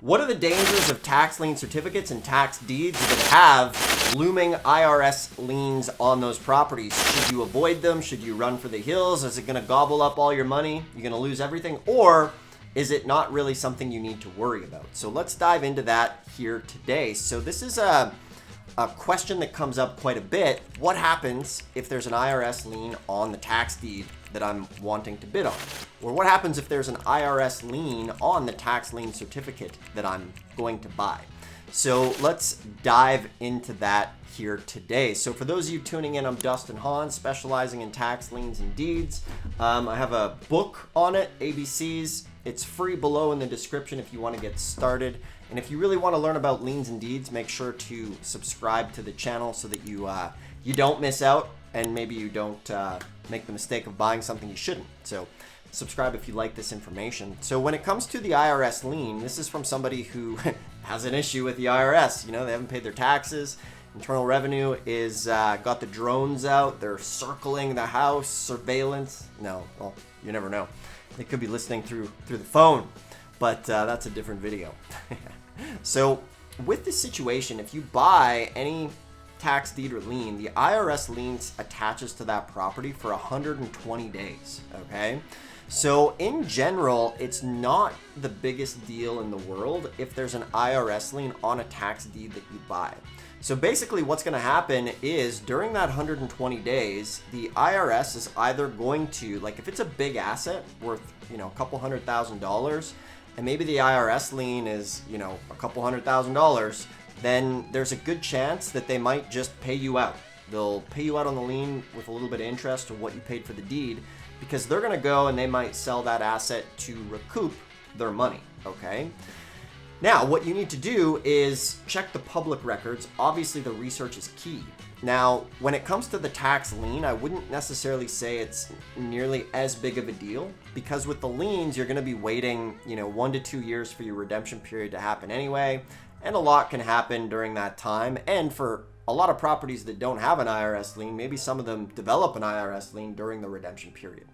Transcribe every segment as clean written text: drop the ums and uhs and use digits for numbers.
What are the dangers of tax lien certificates and tax deeds that have looming IRS liens on those properties? Should you avoid them? Should you run for the hills? Is it going to gobble up all your money? You're going to lose everything? Or is it not really something you need to worry about? So let's dive into that here today. So this is a question that comes up quite a bit. What happens if there's an IRS lien on the tax deed that I'm wanting to bid on? Or what happens if there's an IRS lien on the tax lien certificate that I'm going to buy? So let's dive into that here today. So for those of you tuning in, I'm Dustin Hahn, specializing in tax liens and deeds. I have a book on it, ABCs. It's free below in the description if you want to get started. And if you really want to learn about liens and deeds, make sure to subscribe to the channel so that you don't miss out, and maybe you don't make the mistake of buying something you shouldn't. So subscribe if you like this information. So when it comes to the IRS lien, this is from somebody who has an issue with the IRS. You know, they haven't paid their taxes. Internal Revenue is got the drones out. They're circling the house, surveillance. No, well, you never know. They could be listening through the phone, but that's a different video. So with this situation, if you buy any tax deed or lien, the IRS liens attaches to that property for 120 days, okay? So in general, it's not the biggest deal in the world if there's an IRS lien on a tax deed that you buy. So basically what's going to happen is during that 120 days, the IRS is either going to, like if it's a big asset worth, a couple $100,000, and maybe the IRS lien is, a couple $100,000, then there's a good chance that they might just pay you out. They'll pay you out on the lien with a little bit of interest to what you paid for the deed, because they're going to go and they might sell that asset to recoup their money, okay? Now, what you need to do is check the public records. Obviously, the research is key. Now, when it comes to the tax lien, I wouldn't necessarily say it's nearly as big of a deal, because with the liens, you're going to be waiting, 1 to 2 years for your redemption period to happen anyway, and a lot can happen during that time. And for a lot of properties that don't have an IRS lien, maybe some of them develop an IRS lien during the redemption period.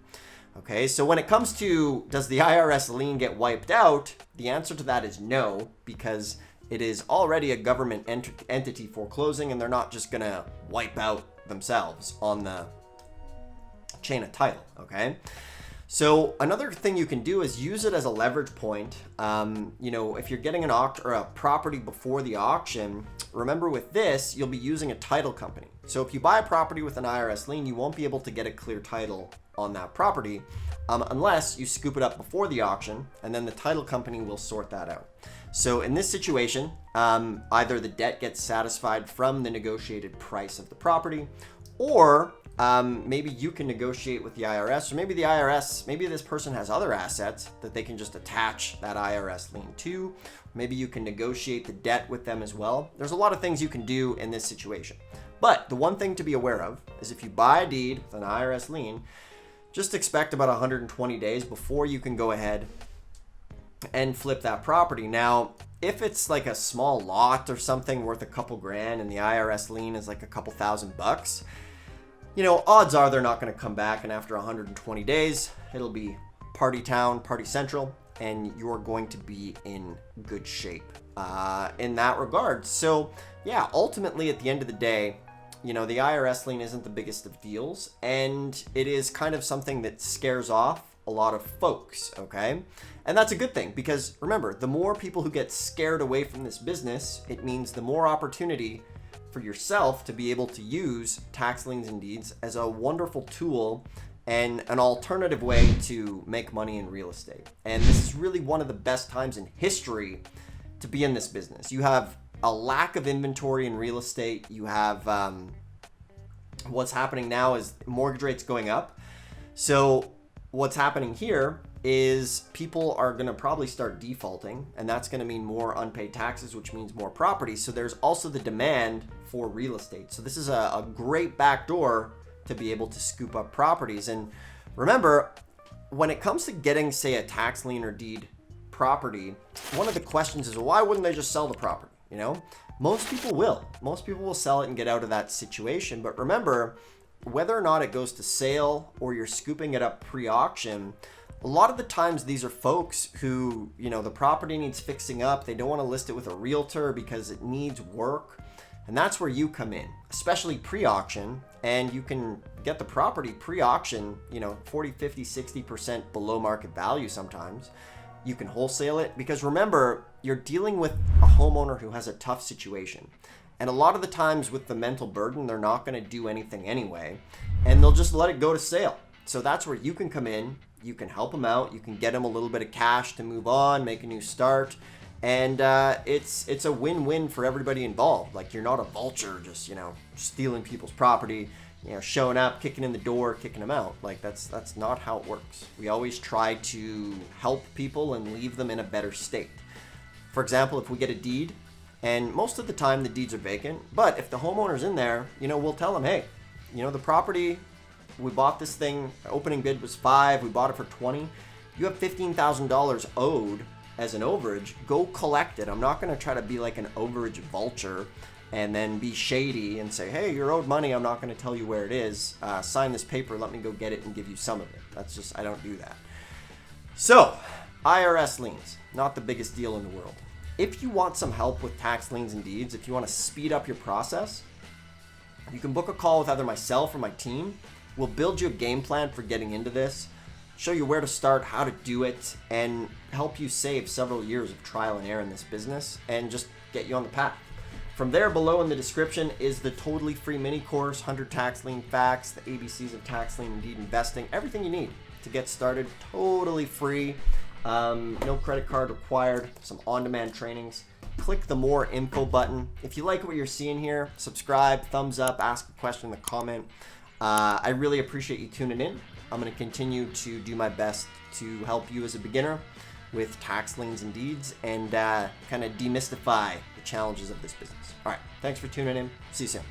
Okay, so when it comes to does the IRS lien get wiped out, the answer to that is no, because it is already a government entity foreclosing, and they're not just going to wipe out themselves on the chain of title, okay? So another thing you can do is use it as a leverage point. If you're getting a property before the auction, remember with this, you'll be using a title company. So if you buy a property with an IRS lien, you won't be able to get a clear title on that property unless you scoop it up before the auction, and then the title company will sort that out. So in this situation, either the debt gets satisfied from the negotiated price of the property, or maybe you can negotiate with the IRS, or maybe this person has other assets that they can just attach that IRS lien to. Maybe you can negotiate the debt with them as well. There's a lot of things you can do in this situation. But the one thing to be aware of is if you buy a deed with an IRS lien, just expect about 120 days before you can go ahead and flip that property. Now, if it's like a small lot or something worth a couple grand and the IRS lien is like a couple $1,000, odds are they're not going to come back, and after 120 days, it'll be party town, party central, and you're going to be in good shape in that regard. So yeah, ultimately at the end of the day, the IRS lien isn't the biggest of deals, and it is kind of something that scares off a lot of folks, okay? And that's a good thing, because remember, the more people who get scared away from this business, it means the more opportunity for yourself to be able to use tax liens and deeds as a wonderful tool and an alternative way to make money in real estate. And this is really one of the best times in history to be in this business. You have a lack of inventory in real estate. You have what's happening now is mortgage rates going up. So what's happening here is people are going to probably start defaulting, and that's going to mean more unpaid taxes, which means more property. So there's also the demand for real estate. So this is a great backdoor to be able to scoop up properties. And remember, when it comes to getting, say, a tax lien or deed property, one of the questions is, well, why wouldn't they just sell the property? Most people will. Most people will sell it and get out of that situation. But remember, whether or not it goes to sale or you're scooping it up pre-auction, A lot of the times these are folks who, the property needs fixing up. They don't want to list it with a realtor because it needs work. And that's where you come in, especially pre-auction. And you can get the property pre-auction, 40, 50, 60% below market value sometimes. You can wholesale it because remember, you're dealing with a homeowner who has a tough situation. And a lot of the times with the mental burden, they're not going to do anything anyway. And they'll just let it go to sale. So that's where you can come in. You can help them out. You can get them a little bit of cash to move on, make a new start. And it's a win-win for everybody involved. Like, you're not a vulture just, stealing people's property, showing up, kicking in the door, kicking them out. Like, that's not how it works. We always try to help people and leave them in a better state. For example, if we get a deed, and most of the time the deeds are vacant, but if the homeowner's in there, we'll tell them, hey, the property, we bought this thing, opening bid was $5,000, we bought it for $20,000. You have $15,000 owed as an overage. Go collect it. I'm not going to try to be like an overage vulture and then be shady and say, hey, you're owed money. I'm not going to tell you where it is. Sign this paper. Let me go get it and give you some of it. That's just, I don't do that. So, IRS liens, not the biggest deal in the world. If you want some help with tax liens and deeds, if you want to speed up your process, you can book a call with either myself or my team. We'll build you a game plan for getting into this, show you where to start, how to do it, and help you save several years of trial and error in this business and just get you on the path. From there, below in the description is the totally free mini course, 100 tax lien facts, the ABCs of tax lien and deed investing, everything you need to get started, totally free. No credit card required, some on-demand trainings. Click the more info button. If you like what you're seeing here, subscribe, thumbs up, ask a question in the comment. I really appreciate you tuning in. I'm going to continue to do my best to help you as a beginner with tax liens and deeds and kind of demystify the challenges of this business. All right, thanks for tuning in. See you soon.